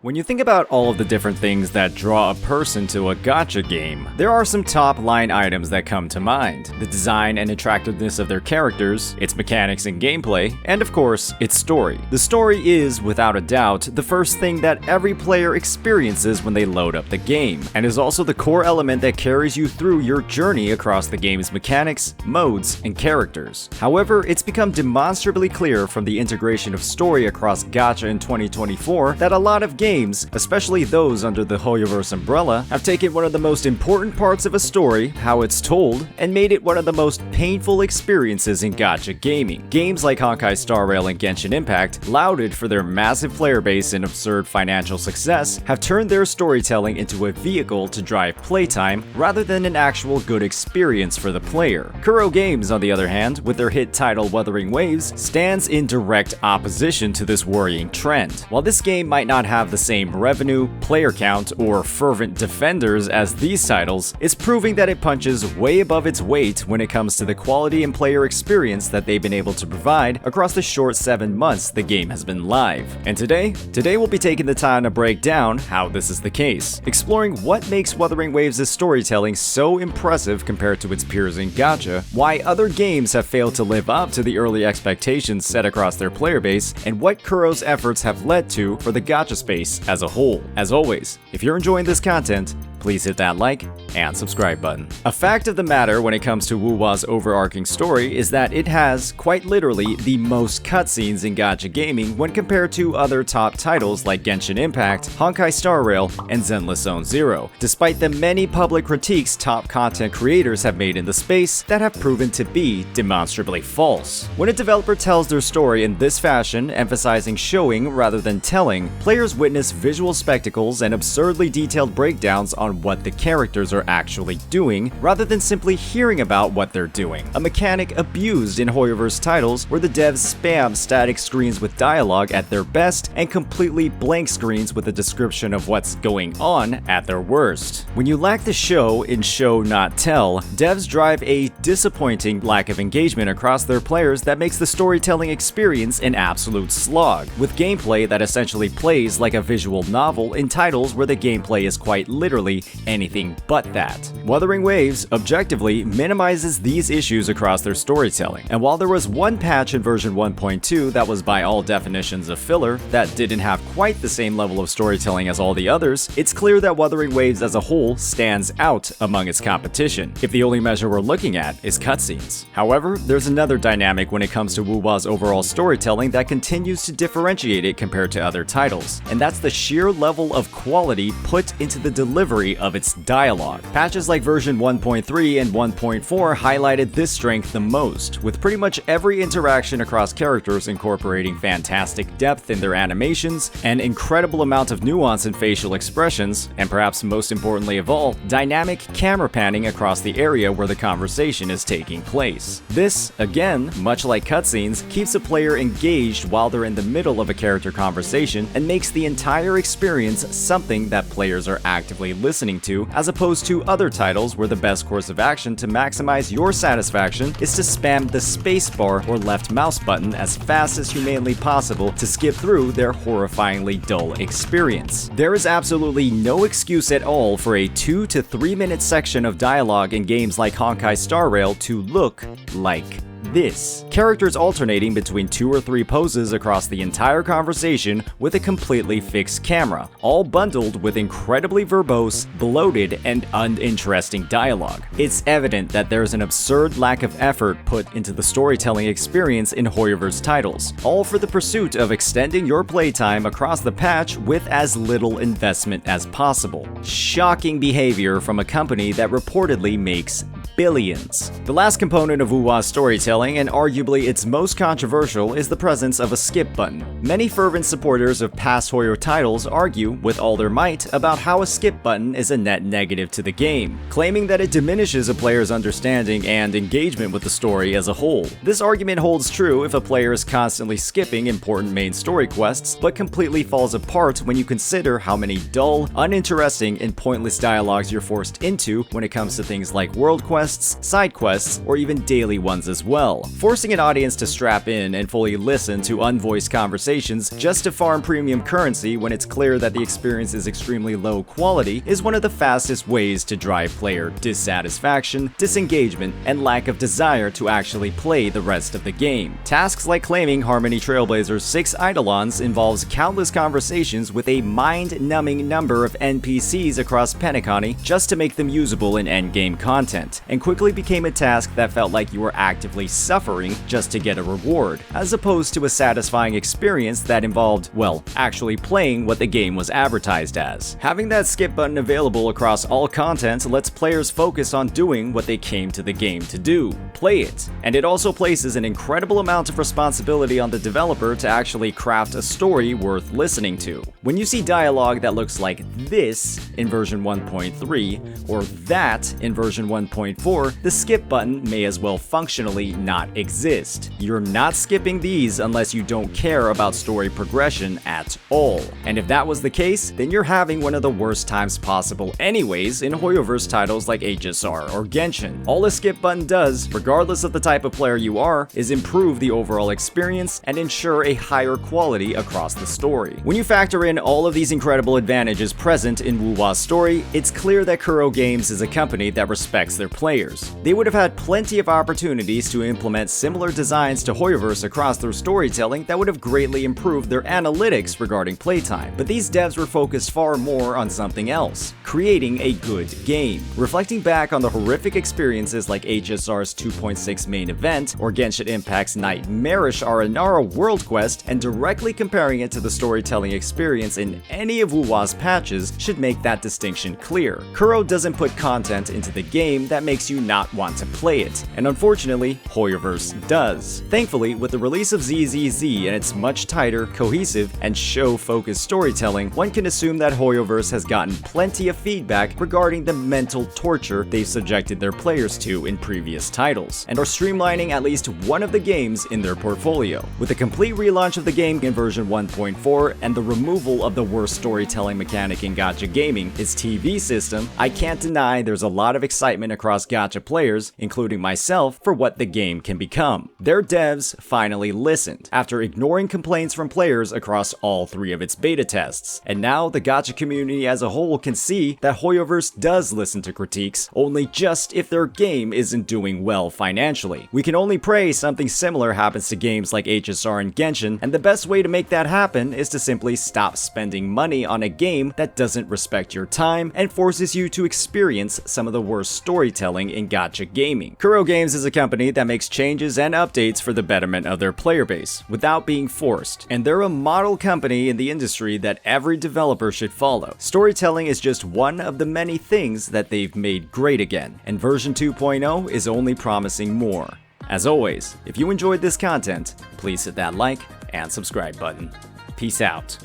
When you think about all of the different things that draw a person to a gacha game, there are some top line items that come to mind. The design and attractiveness of their characters, its mechanics and gameplay, and of course, its story. The story is, without a doubt, the first thing that every player experiences when they load up the game, and is also the core element that carries you through your journey across the game's mechanics, modes, and characters. However, it's become demonstrably clear from the integration of story across gacha in 2024 that a lot of games, especially those under the Hoyoverse umbrella, have taken one of the most important parts of a story, how it's told, and made it one of the most painful experiences in gacha gaming. Games like Honkai Star Rail and Genshin Impact, lauded for their massive player base and absurd financial success, have turned their storytelling into a vehicle to drive playtime rather than an actual good experience for the player. Kuro Games, on the other hand, with their hit title Wuthering Waves, stands in direct opposition to this worrying trend. While this game might not have the same revenue, player count, or fervent defenders as these titles, it's proving that it punches way above its weight when it comes to the quality and player experience that they've been able to provide across the short 7 months the game has been live. And today we'll be taking the time to break down how this is the case, exploring what makes Wuthering Waves' storytelling so impressive compared to its peers in gacha, why other games have failed to live up to the early expectations set across their player base, and what Kuro's efforts have led to for the gacha space as a whole. As always, if you're enjoying this content, please hit that like and subscribe button. A fact of the matter when it comes to Wuwa's overarching story is that it has, quite literally, the most cutscenes in gacha gaming when compared to other top titles like Genshin Impact, Honkai Star Rail, and Zenless Zone Zero, despite the many public critiques top content creators have made in the space that have proven to be demonstrably false. When a developer tells their story in this fashion, emphasizing showing rather than telling, players witness visual spectacles and absurdly detailed breakdowns on what the characters are actually doing, rather than simply hearing about what they're doing. A mechanic abused in Hoyoverse titles where the devs spam static screens with dialogue at their best and completely blank screens with a description of what's going on at their worst. When you lack the show in show not tell, devs drive a disappointing lack of engagement across their players that makes the storytelling experience an absolute slog, with gameplay that essentially plays like a visual novel in titles where the gameplay is quite literally anything but that. Wuthering Waves objectively minimizes these issues across their storytelling, and while there was one patch in version 1.2 that was by all definitions a filler that didn't have quite the same level of storytelling as all the others, it's clear that Wuthering Waves as a whole stands out among its competition, if the only measure we're looking at is cutscenes. However, there's another dynamic when it comes to Wuwa's overall storytelling that continues to differentiate it compared to other titles, and that's the sheer level of quality put into the delivery of its dialogue. Patches like version 1.3 and 1.4 highlighted this strength the most, with pretty much every interaction across characters incorporating fantastic depth in their animations, an incredible amount of nuance in facial expressions, and perhaps most importantly of all, dynamic camera panning across the area where the conversation is taking place. This, again, much like cutscenes, keeps a player engaged while they're in the middle of a character conversation and makes the entire experience something that players are actively listening to, as opposed to other titles where the best course of action to maximize your satisfaction is to spam the spacebar or left mouse button as fast as humanly possible to skip through their horrifyingly dull experience. There is absolutely no excuse at all for a 2 to 3 minute section of dialogue in games like Honkai Star Rail to look like this. Characters alternating between 2 or 3 poses across the entire conversation with a completely fixed camera, all bundled with incredibly verbose, bloated, and uninteresting dialogue. It's evident that there's an absurd lack of effort put into the storytelling experience in Hoyoverse titles, all for the pursuit of extending your playtime across the patch with as little investment as possible. Shocking behavior from a company that reportedly makes billions. The last component of Wuwa's storytelling, and arguably its most controversial, is the presence of a skip button. Many fervent supporters of past Hoyo titles argue with all their might about how a skip button is a net negative to the game, claiming that it diminishes a player's understanding and engagement with the story as a whole. This argument holds true if a player is constantly skipping important main story quests, but completely falls apart when you consider how many dull, uninteresting, and pointless dialogues you're forced into when it comes to things like world quests, quests, side quests, or even daily ones as well. Forcing an audience to strap in and fully listen to unvoiced conversations just to farm premium currency when it's clear that the experience is extremely low quality is one of the fastest ways to drive player dissatisfaction, disengagement, and lack of desire to actually play the rest of the game. Tasks like claiming Harmony Trailblazer's 6 Eidolons involves countless conversations with a mind-numbing number of NPCs across Penacony just to make them usable in endgame content, and quickly became a task that felt like you were actively suffering just to get a reward, as opposed to a satisfying experience that involved, well, actually playing what the game was advertised as. Having that skip button available across all content lets players focus on doing what they came to the game to do: play it. And it also places an incredible amount of responsibility on the developer to actually craft a story worth listening to. When you see dialogue that looks like this in version 1.3 or that in version 1.4, the skip button may as well functionally not exist. You're not skipping these unless you don't care about story progression at all. And if that was the case, then you're having one of the worst times possible anyways in Hoyoverse titles like HSR or Genshin. All a skip button does, regardless of the type of player you are, is improve the overall experience and ensure a higher quality across the story. When you factor in all of these incredible advantages present in Wuwa's story, it's clear that Kuro Games is a company that respects their players. They would have had plenty of opportunities to implement similar designs to Hoyoverse across their storytelling that would have greatly improved their analytics regarding playtime, but these devs were focused far more on something else: creating a good game. Reflecting back on the horrific experiences like HSR's 2.6 main event or Genshin Impact's nightmarish Aranara world quest and directly comparing it to the storytelling experience in any of Wuwa's patches should make that distinction clear. Kuro doesn't put content into the game that makes you not want to play it, and unfortunately, Hoyoverse does. Thankfully, with the release of ZZZ and its much tighter, cohesive, and show-focused storytelling, one can assume that Hoyoverse has gotten plenty of feedback regarding the mental torture they've subjected their players to in previous titles, and are streamlining at least one of the games in their portfolio. With the complete relaunch of the game in version 1.4 and the removal of the worst storytelling mechanic in gacha gaming, its TV system, I can't deny there's a lot of excitement across gacha players, including myself, for what the game can become. Their devs finally listened, after ignoring complaints from players across all 3 of its beta tests, and now the gacha community as a whole can see that Hoyoverse does listen to critiques, only just if their game isn't doing well financially. We can only pray something similar happens to games like HSR and Genshin, and the best way to make that happen is to simply stop spending money on a game that doesn't respect your time and forces you to experience some of the worst storytelling in gacha gaming. Kuro Games is a company that makes changes and updates for the betterment of their player base without being forced, and they're a model company in the industry that every developer should follow. Storytelling is just one of the many things that they've made great again, and version 2.0 is only promising more. As always, if you enjoyed this content, please hit that like and subscribe button. Peace out.